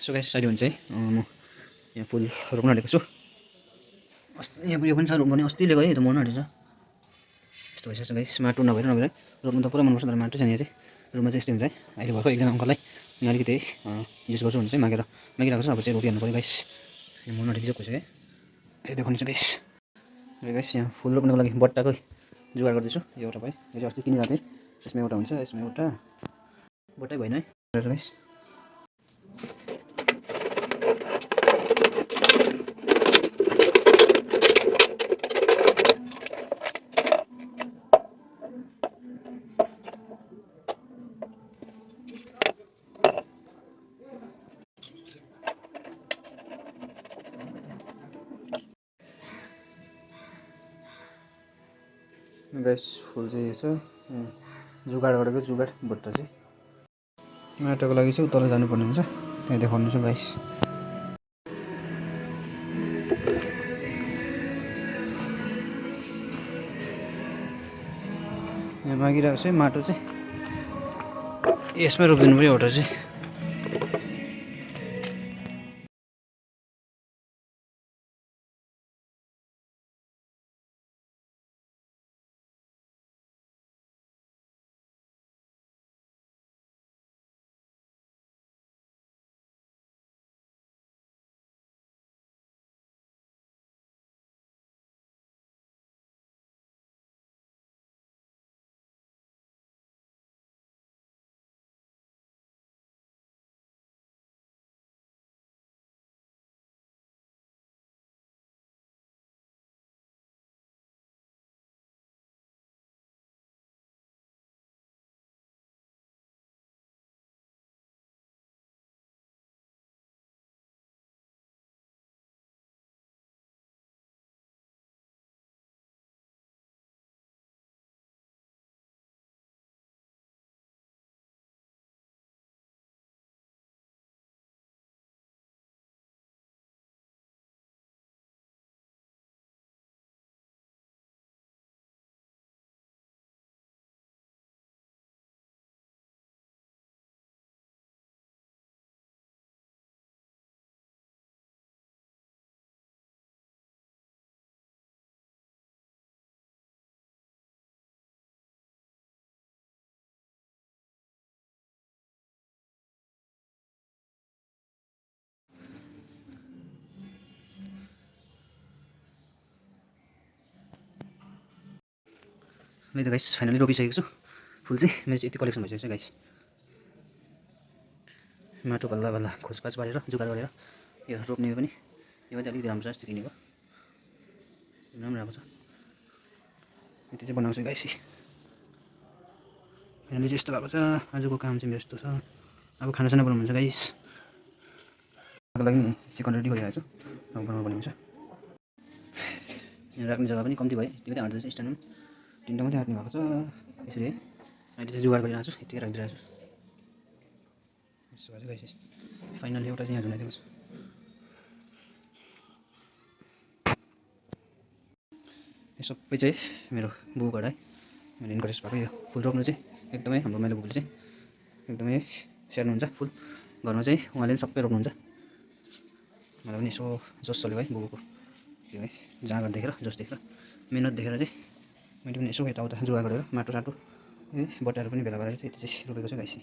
So guys अहिले हुन्छ है म यहाँ फुल रोप्न आँटेको छु। यहाँ यो पनि छ रोप्नु, अस्ति लिएको है, यो त मर्नु आँटेको छ। यस्तो भइसकेको छ गाइस, माटो नभएर रोप्नु त पुरा मनपर्छ, तर माटो छ यहाँ चाहिँ रुममा चाहिँ यस्तै हुन्छ है। अहिले भर्खर एकजना अङ्कललाई यहाँ अलिकति युज गर्छु हुन्छ है, मागिरहेको छ, अब चाहिँ रोपिहाल्नु पऱ्यो गाइस। यो मर्नु आँटेको गइसक्यो है, यो देखाउनु छ गाइस। र गाइस यहाँ फुल रोप्नुको लागि बट्टाकै जुगाड गर्दैछु। यो एउटा भयो, यो चाहिँ अस्ति किनिरहेको थिएँ, यसमा एउटा हुन्छ, यसमा एउटा बट्टै भएन है गाइस। गाइस फुल चाहिँ यो छ, जुगाड गरेको जुगाड बट्टा चाहिँ माटोको लागि चाहिँ तल जानुपर्ने हुन्छ, त्यहाँ देखाउनु छ गाइस। यहाँ मागिरहेको चाहिँ माटो चाहिँ यसमै रोपिदिनु पऱ्यो एउटा चाहिँ। मैले त गाइस फाइनली रोपिसकेको छु फुल चाहिँ। मेरो चाहिँ यति कलेक्सन भइसकेको छ गाइस। माटो बल्ल खोजपाज पारेर जुगाड गरेर यो रोप्ने पनि यो पनि अलिकति राम्रो छ जस्तो किनेको, राम्रो राम्रो छ। यति चाहिँ बनाउँछु गाइस। फाइनली चाहिँ यस्तो भएको छ, आजको काम चाहिँ मेरो यस्तो छ। अब खानासाना बनाउनु हुन्छ गाइस, त्यसको लागि चिकन रेडी गरिरहेको छु, अब बनाउनु पर्ने हुन्छ। यहाँ राख्ने जग्गा पनि कम्ती भयो, यति मात्रै आँट्दैछ, स्ट्यान्डमा तिनवटा मात्रै आँट्ने भएको छ यसरी है। अहिले चाहिँ जुगाड गरिरहेको छु, यतिकै राखिदिइरहेको छु। यसो भएर गाइस फाइनली एउटा चाहिँ यहाँ झुन्डाइदिएको छु। यो सबै चाहिँ मेरो बुबाट है, मैले इन्करेज भएको। यो फुल रोप्नु चाहिँ एकदमै हाम्रो माइलो बुबुले चाहिँ एकदमै स्याहार्नुहुन्छ फुल। घरमा चाहिँ उहाँले पनि सबै रोप्नुहुन्छ। मलाई पनि यसो जोस चल्यो है बुबुको त्यो है, जाँगर देखेर, जोस देखेर, मिहिनेत देखेर चाहिँ मैले पनि यसो यताउता जुगाड गरेर माटो साटो है बट्टाहरू पनि भेला गरेर चाहिँ यति चाहिँ रोपेको छु गाइस।